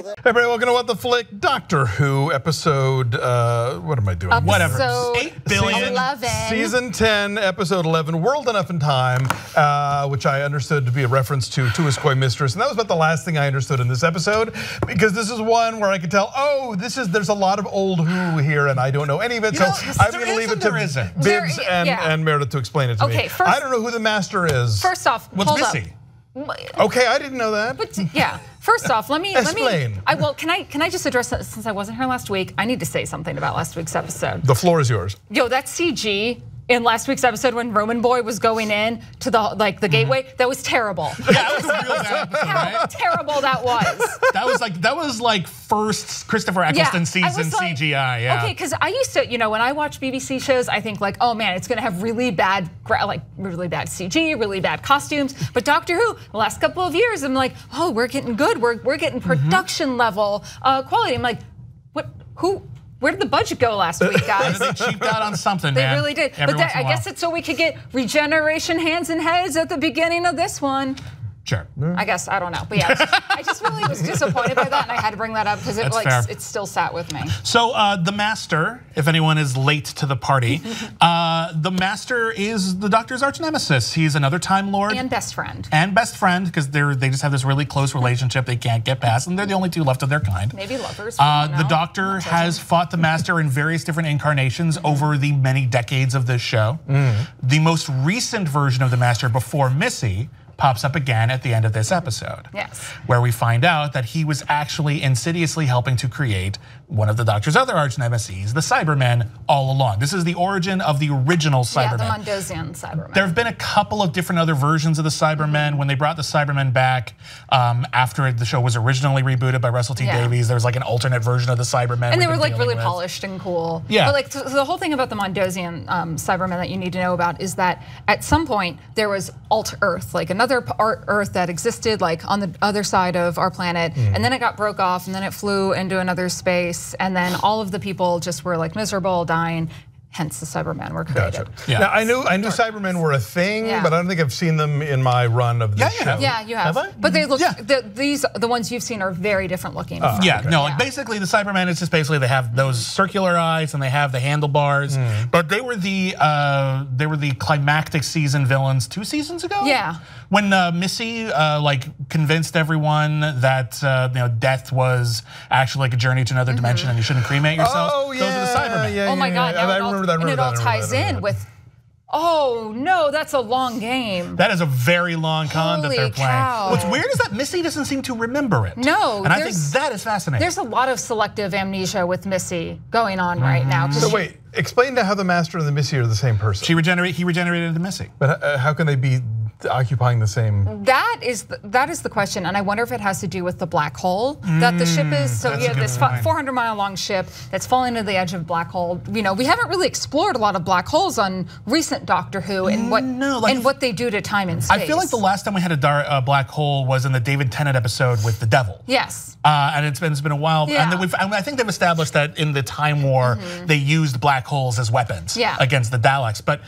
Hey everybody, welcome to What the Flick, Doctor Who episode, what am I doing? Whatever. 8 billion. 11. Season 10, episode 11, World Enough in Time, which I understood to be a reference to Tuiskoi Mistress. And that was about the last thing I understood in this episode, because this is one where I could tell, there's a lot of old Who here and I don't know any of it. So I'm going to leave it to Bibbs and Meredith to explain it to me. I don't know who the master is. First off, what's Missy? Okay, I didn't know that. But yeah, first off, let me explain. Can I just address that since I wasn't here last week? I need to say something about last week's episode. The floor is yours. Yo, that CG in last week's episode when Roman Boy was going in to the gateway, that was terrible. Yeah, that was a real bad episode, right? Terrible that was. That was like first Christopher Eccleston season CGI. Yeah. Okay, because I used to, when I watch BBC shows, I think like, oh man, it's gonna have really bad CG, really bad costumes. But Doctor Who, the last couple of years, I'm like, oh, we're getting good. We're getting production level quality. I'm like, what? Who? Where did the budget go last week, guys? They cheaped out on something, They man. really did. But I guess it's so we could get regeneration hands and heads at the beginning of this one. Sure. I guess, I don't know. But yeah, I just really was disappointed by that and I had to bring that up because it still sat with me. So the Master, if anyone is late to the party, the Master is the Doctor's arch nemesis. He's another Time Lord. And best friend. And best friend, because they just have this really close relationship they can't get past, and they're the only two left of their kind. Maybe lovers. The Doctor has fought the Master in various different incarnations over the many decades of this show. The most recent version of the Master before Missy pops up again at the end of this episode. Yes. Where we find out that he was actually insidiously helping to create one of the Doctor's other arch nemeses, the Cybermen, all along. This is the origin of the original Cybermen. Yeah, the Mondosian Cybermen. There have been a couple of different other versions of the Cybermen. When they brought the Cybermen back after the show was originally rebooted by Russell T Davies, there was like an alternate version of the Cybermen. And they were like really polished and cool. Yeah. But like so the whole thing about the Mondosian Cybermen that you need to know about is that at some point there was Alt-Earth, like another Earth that existed like on the other side of our planet, and then it got broke off, and then it flew into another space, and then all of the people just were like miserable, dying. Hence the Cybermen were created. Gotcha. Yeah. Now I knew Cybermen were a thing, but I don't think I've seen them in my run of this show. Yeah, you have. Have I? But they look. The ones you've seen are very different looking. Like basically the Cybermen is just basically they have those circular eyes and they have the handlebars. But they were the climactic season villains 2 seasons ago. Yeah. When Missy convinced everyone that death was actually like a journey to another dimension and you shouldn't cremate yourself. Oh yeah. Those are the Cybermen. Yeah, oh my God! I remember that. And it all ties in with. Oh no, that's a long game. That is a very long con that they're playing. Cow. What's weird is that Missy doesn't seem to remember it. No, and I think that is fascinating. There's a lot of selective amnesia with Missy going on right now. So wait, explain to how the Master and the Missy are the same person. He regenerated into Missy. But how can they be occupying the same? That is the question, and I wonder if it has to do with the black hole that the ship is. So you have this 400-mile long ship that's falling to the edge of a black hole. We haven't really explored a lot of black holes on recent Doctor Who and what they do to time and space. I feel like the last time we had a black hole was in the David Tennant episode with the Devil. Yes. And it's been a while. Yeah. And then I think they've established that in the Time War they used black holes as weapons against the Daleks. But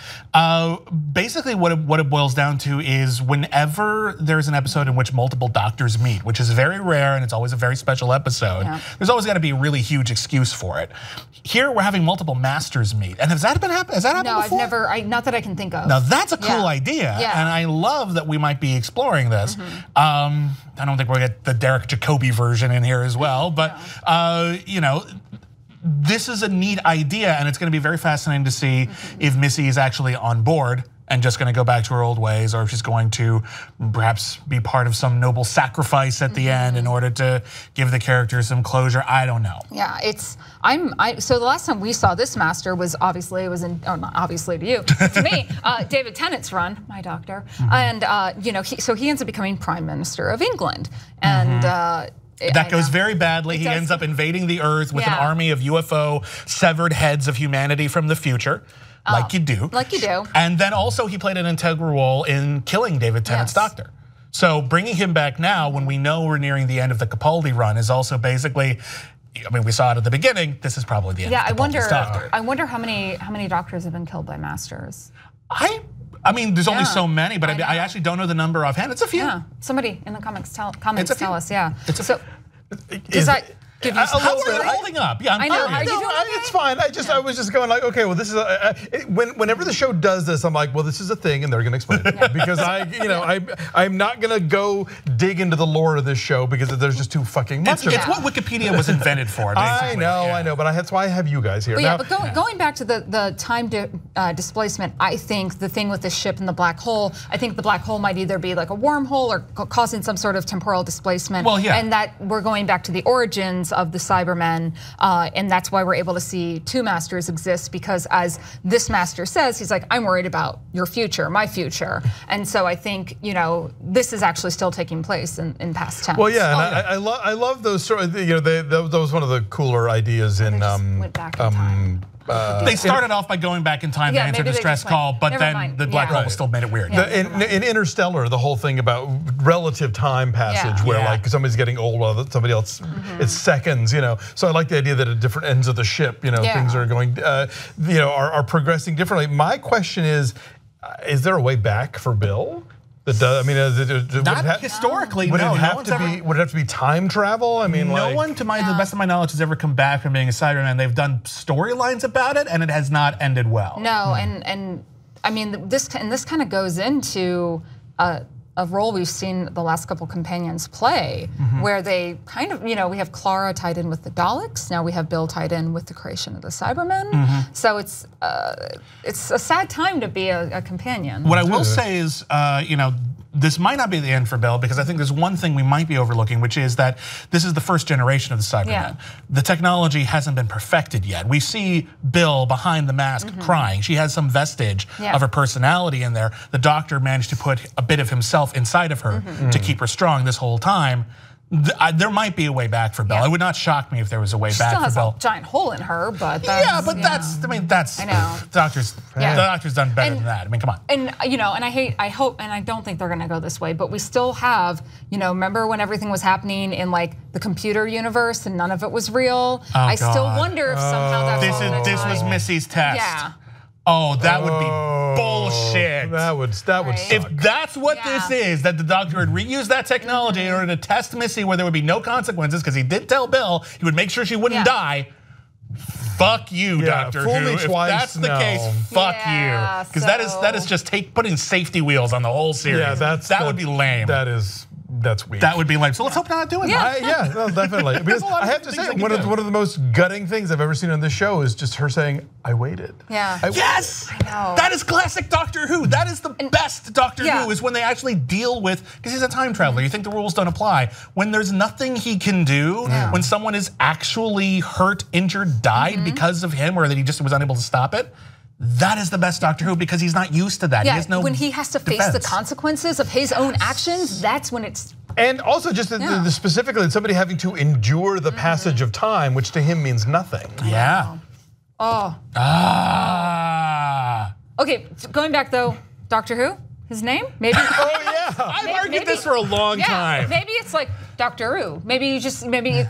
basically what it boils down to is whenever there's an episode in which multiple Doctors meet, which is very rare and it's always a very special episode, there's always got to be a really huge excuse for it. Here we're having multiple Masters meet, and has that happened before? No, I've never. Not that I can think of. Now that's a cool idea, and I love that we might be exploring this. I don't think we'll get the Derek Jacobi version in here as well, but this is a neat idea, and it's going to be very fascinating to see if Missy is actually on board and just going to go back to her old ways, or if she's going to perhaps be part of some noble sacrifice at the end in order to give the character some closure. I don't know. Yeah, so the last time we saw this Master was not obviously to you, to me, David Tennant's run, my Doctor, and so he ends up becoming Prime Minister of England, and. That goes very badly. He ends up invading the Earth with an army of UFO severed heads of humanity from the future. Like you do. Like you do. And then also he played an integral role in killing David Tennant's Doctor. So bringing him back now when we know we're nearing the end of the Capaldi run is also basically, we saw it at the beginning, this is probably the end of Capaldi's Doctor. I wonder how many Doctors have been killed by Masters. I mean, there's only so many, but I actually don't know the number offhand. It's a few. Yeah, somebody in the comments tell us. Yeah. Does that give you some holding up? Yeah, I know. Are you doing okay? It's fine. I was just going like, okay, well, this is whenever the show does this, I'm like, well, this is a thing, and they're going to explain it because I'm not going to go dig into the lore of this show because there's just too fucking much of it. It's what Wikipedia was invented for. Basically. I know, but that's why I have you guys here. But going back to the time displacement, I think the thing with the ship and the black hole, I think the black hole might either be like a wormhole or causing some sort of temporal displacement. Well, yeah. And that we're going back to the origins of the Cybermen, and that's why we're able to see two masters exist, because as this master says, he's like, I'm worried about your future, my future. And so I think, this is actually still taking place in past tense. Well, yeah, and I love those sort of, that was one of the cooler ideas in went back in time. They started off by going back in time to answer a distress call, but then the black hole still made it weird. In Interstellar, the whole thing about relative time passage, where like somebody's getting old while somebody else, it's seconds, So I like the idea that at different ends of the ship, things are going, are progressing differently. My question is there a way back for Bill? Not historically. Would it have to be time travel? I mean, no one, to the best of my knowledge, has ever come back from being a Cyberman. They've done storylines about it, and it has not ended well. No, and I mean this kind of goes into a role we've seen the last couple companions play, where they kind of, we have Clara tied in with the Daleks. Now we have Bill tied in with the creation of the Cybermen. So it's a sad time to be a companion. What I will say is, this might not be the end for Bill, because I think there's one thing we might be overlooking, which is that this is the first generation of the Cybermen. Yeah. The technology hasn't been perfected yet. We see Bill behind the mask crying. She has some vestige of her personality in there. The Doctor managed to put a bit of himself inside of her to keep her strong this whole time. There might be a way back for Bill. It would not shock me if there was a way back for Bill. She still has a giant hole in her, but that's, that's, I know. The Doctor's done better than that. I mean, come on. And I hope, and I don't think they're gonna go this way, but we still have, remember when everything was happening in like the computer universe and none of it was real? I still wonder if somehow that's this was Missy's test. Yeah. Oh, that would be bullshit. That would suck. If that's what this is, that the Doctor had reused that technology in order to test Missy where there would be no consequences, because he did tell Bill he would make sure she wouldn't die. Fuck you, Doctor Who. If that's the case, fuck you. Because that is just putting safety wheels on the whole series. Yeah, that would be lame. That's weak. That would be lame. So let's hope not doing that. Yeah, no, definitely. Because I have to say, one of the most gutting things I've ever seen on this show is just her saying, "I waited." Yeah. Yes. I know. That is classic Doctor Who. That is the best Doctor Who, is when they actually deal with, because he's a time traveler. You think the rules don't apply. When there's nothing he can do, when someone is actually hurt, injured, died because of him, or that he just was unable to stop it. That is the best Doctor Who, because he's not used to that. Yeah, he has no when he has to face the consequences of his own actions, that's when it's. And also just specifically somebody having to endure the passage of time, which to him means nothing. Yeah. Okay, going back though, Doctor Who, his name? Maybe. I've argued this for a long time. Maybe it's like Doctor Who. Maybe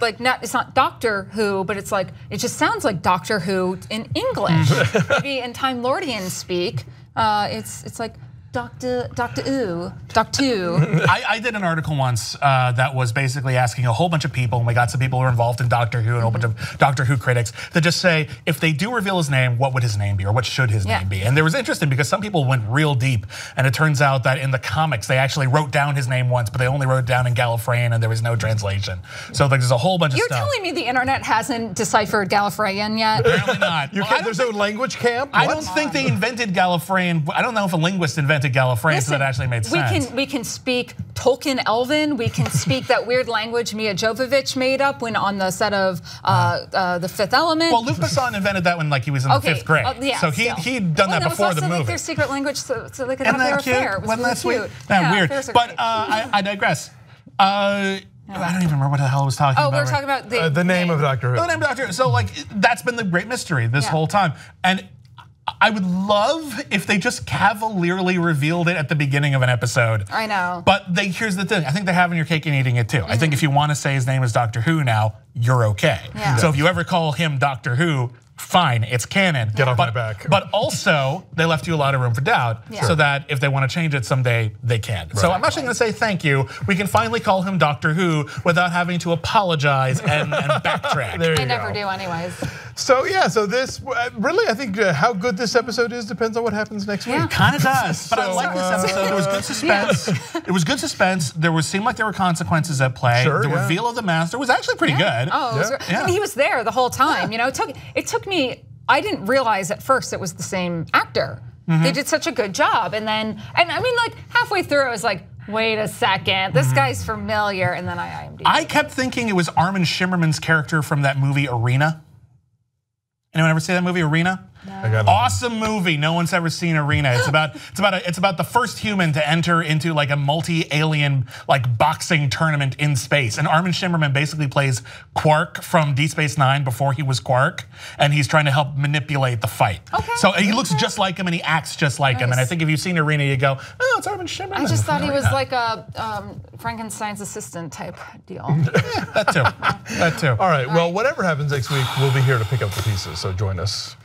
like it's not Doctor Who, but it's like, it just sounds like Doctor Who in English. Maybe in Time Lordian speak, it's like Doctor Who. I did an article once that was basically asking a whole bunch of people, and we got some people who are involved in Doctor Who and a whole bunch of Doctor Who critics that just say, if they do reveal his name, what would his name be, or what should his name be? And there was interesting because some people went real deep, and it turns out that in the comics they actually wrote down his name once, but they only wrote it down in Gallifreyan, and there was no translation. So there's a whole bunch of stuff. You're telling me the internet hasn't deciphered Gallifreyan yet? Apparently not. There's no language camp? I don't think they invented Gallifreyan. I don't know if a linguist invented Gallifreyan, so that actually made sense. We can speak Tolkien Elven. We can speak that weird language Mia Jovovich made up when on the set of The Fifth Element. Well, Luc Besson invented that when he was in the 5th grade. So he'd done that before the movie. Like their secret language, so they could have their affair. It was really cute. Weird. But I digress. I don't even remember what the hell I was talking about. Oh, we were talking about the name of Doctor Who. The name of Doctor Who. So that's been the great mystery this whole time. And I would love if they just cavalierly revealed it at the beginning of an episode. I know. But here's the thing. I think they're having your cake and eating it too. I think if you want to say his name is Doctor Who now, you're okay. So if you ever call him Doctor Who, fine, it's canon. Get off my back. But also, they left you a lot of room for doubt, so that if they want to change it someday, they can. Right. So I'm actually going to say thank you. We can finally call him Doctor Who without having to apologize and backtrack. I never do anyways. So yeah, so this really, I think how good this episode is depends on what happens next week. It kind of does. But I like this episode. It was good suspense. It was good suspense. Seemed like there were consequences at play. The reveal of the master was actually pretty good. Oh, and he was there the whole time. You know, it took me. I didn't realize at first it was the same actor. They did such a good job, and I mean, like halfway through, I was like, wait a second, this guy's familiar, and then I IMDb'd. I kept thinking it was Armin Shimmerman's character from that movie Arena. Anyone ever see that movie Arena? No. Awesome movie. No one's ever seen Arena. It's about the first human to enter into like a multi-alien like boxing tournament in space. And Armin Shimmerman basically plays Quark from Deep Space Nine before he was Quark, and he's trying to help manipulate the fight. So he looks just like him and he acts just like him. And I think if you've seen Arena, you go, oh, it's Armin Shimmerman. I just thought he was like a Frankenstein's assistant type deal. That too. That too. All right. Well, whatever happens next week, we'll be here to pick up the pieces. So join us.